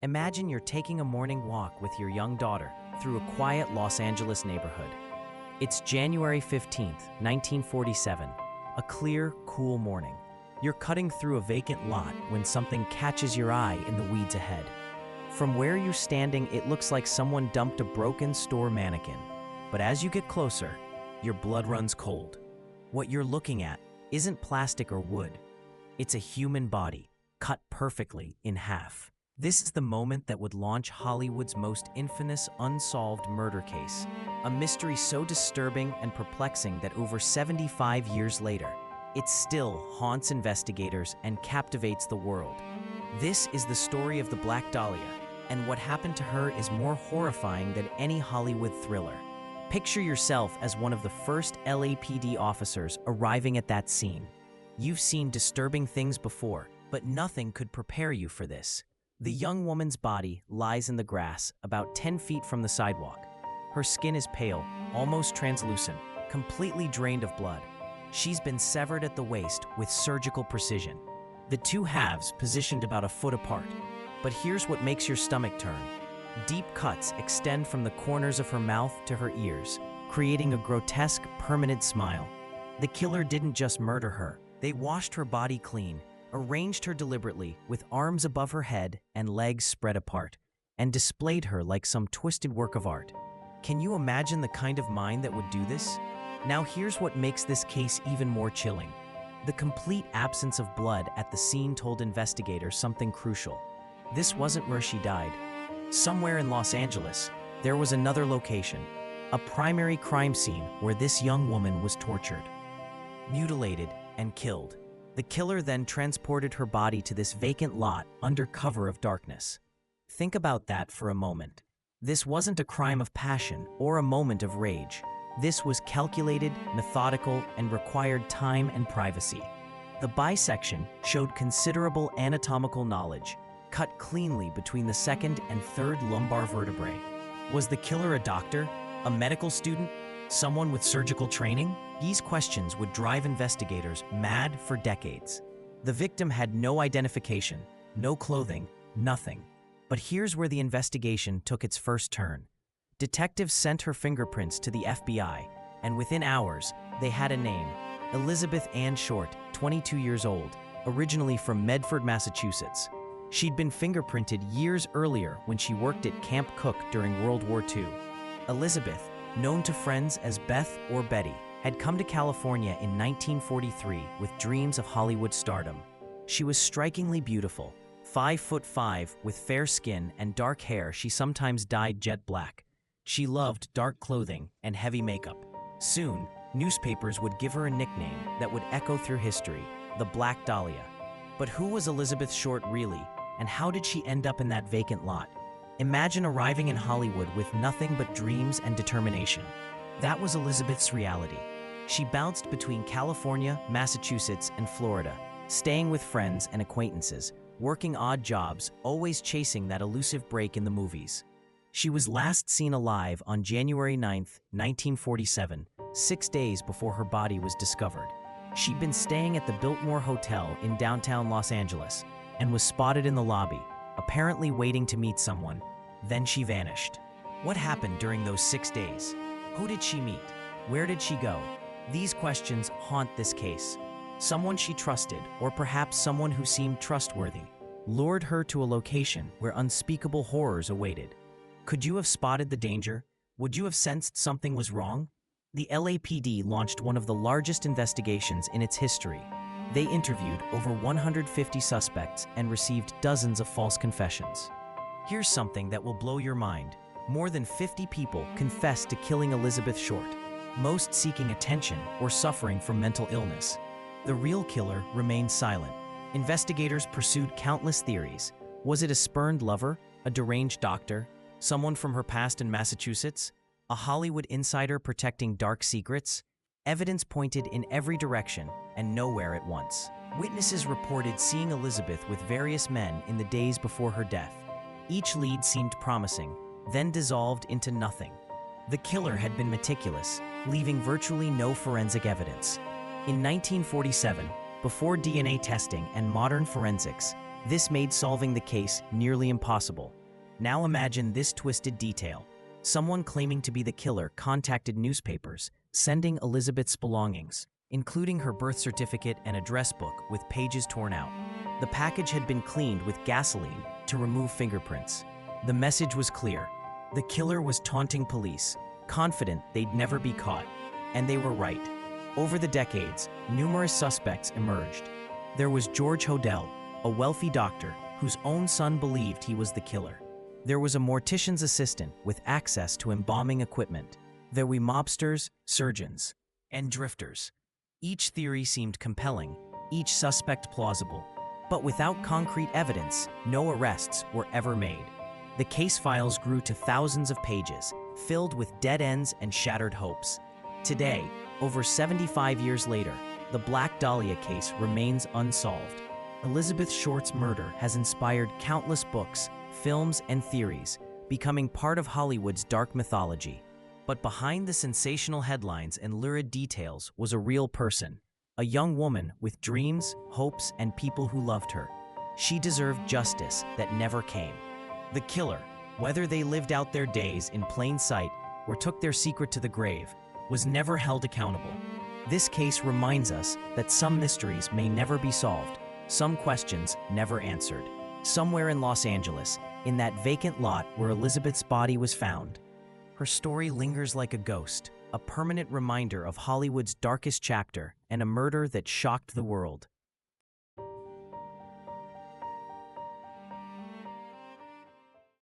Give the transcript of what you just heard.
Imagine you're taking a morning walk with your young daughter through a quiet Los Angeles neighborhood. It's January 15th, 1947, a clear, cool morning. You're cutting through a vacant lot when something catches your eye in the weeds ahead. From where you're standing, it looks like someone dumped a broken store mannequin. But as you get closer, your blood runs cold. What you're looking at isn't plastic or wood. It's a human body, cut perfectly in half. This is the moment that would launch Hollywood's most infamous unsolved murder case, a mystery so disturbing and perplexing that over 75 years later, it still haunts investigators and captivates the world. This is the story of the Black Dahlia, and what happened to her is more horrifying than any Hollywood thriller. Picture yourself as one of the first LAPD officers arriving at that scene. You've seen disturbing things before, but nothing could prepare you for this. The young woman's body lies in the grass, about 10 feet from the sidewalk. Her skin is pale, almost translucent, completely drained of blood. She's been severed at the waist with surgical precision. The two halves positioned about a foot apart. But here's what makes your stomach turn. Deep cuts extend from the corners of her mouth to her ears, creating a grotesque, permanent smile. The killer didn't just murder her. They washed her body clean, arranged her deliberately with arms above her head and legs spread apart, and displayed her like some twisted work of art. Can you imagine the kind of mind that would do this? Now here's what makes this case even more chilling. The complete absence of blood at the scene told investigators something crucial. This wasn't where she died. Somewhere in Los Angeles, there was another location, a primary crime scene where this young woman was tortured, mutilated, and killed. The killer then transported her body to this vacant lot under cover of darkness. Think about that for a moment. This wasn't a crime of passion or a moment of rage. This was calculated, methodical, and required time and privacy. The bisection showed considerable anatomical knowledge, cut cleanly between the second and third lumbar vertebrae. Was the killer a doctor, a medical student, someone with surgical training? These questions would drive investigators mad for decades. The victim had no identification, no clothing, nothing. But here's where the investigation took its first turn. Detectives sent her fingerprints to the FBI, and within hours, they had a name: Elizabeth Ann Short, 22 years old, originally from Medford, Massachusetts. She'd been fingerprinted years earlier when she worked at Camp Cook during World War II. Elizabeth, known to friends as Beth or Betty, had come to California in 1943 with dreams of Hollywood stardom. She was strikingly beautiful, 5'5" with fair skin and dark hair she sometimes dyed jet black. She loved dark clothing and heavy makeup. Soon, newspapers would give her a nickname that would echo through history: the Black Dahlia. But who was Elizabeth Short really, and how did she end up in that vacant lot? Imagine arriving in Hollywood with nothing but dreams and determination. That was Elizabeth's reality. She bounced between California, Massachusetts, and Florida, staying with friends and acquaintances, working odd jobs, always chasing that elusive break in the movies. She was last seen alive on January 9th, 1947, 6 days before her body was discovered. She'd been staying at the Biltmore Hotel in downtown Los Angeles and was spotted in the lobby, apparently waiting to meet someone. Then she vanished. What happened during those 6 days? Who did she meet? Where did she go? These questions haunt this case. Someone she trusted, or perhaps someone who seemed trustworthy, lured her to a location where unspeakable horrors awaited. Could you have spotted the danger? Would you have sensed something was wrong? The LAPD launched one of the largest investigations in its history. They interviewed over 150 suspects and received dozens of false confessions. Here's something that will blow your mind. More than 50 people confessed to killing Elizabeth Short, most seeking attention or suffering from mental illness. The real killer remained silent. Investigators pursued countless theories. Was it a spurned lover, a deranged doctor, someone from her past in Massachusetts, a Hollywood insider protecting dark secrets? Evidence pointed in every direction and nowhere at once. Witnesses reported seeing Elizabeth with various men in the days before her death. Each lead seemed promising, then dissolved into nothing. The killer had been meticulous, leaving virtually no forensic evidence. In 1947, before DNA testing and modern forensics, This made solving the case nearly impossible. Now imagine this twisted detail. Someone claiming to be the killer contacted newspapers, sending Elizabeth's belongings, including her birth certificate and address book with pages torn out. The package had been cleaned with gasoline to remove fingerprints. The message was clear. The killer was taunting police, confident they'd never be caught. And they were right. Over the decades, numerous suspects emerged. There was George Hodel, a wealthy doctor whose own son believed he was the killer. There was a mortician's assistant with access to embalming equipment. There were mobsters, surgeons, and drifters. Each theory seemed compelling, each suspect plausible. But without concrete evidence, no arrests were ever made. The case files grew to thousands of pages, filled with dead ends and shattered hopes. Today, over 75 years later, the Black Dahlia case remains unsolved. Elizabeth Short's murder has inspired countless books, films, and theories, becoming part of Hollywood's dark mythology. But behind the sensational headlines and lurid details was a real person, a young woman with dreams, hopes, and people who loved her. She deserved justice that never came. The killer, whether they lived out their days in plain sight or took their secret to the grave, was never held accountable. This case reminds us that some mysteries may never be solved, some questions never answered. Somewhere in Los Angeles, in that vacant lot where Elizabeth's body was found, her story lingers like a ghost, a permanent reminder of Hollywood's darkest chapter and a murder that shocked the world.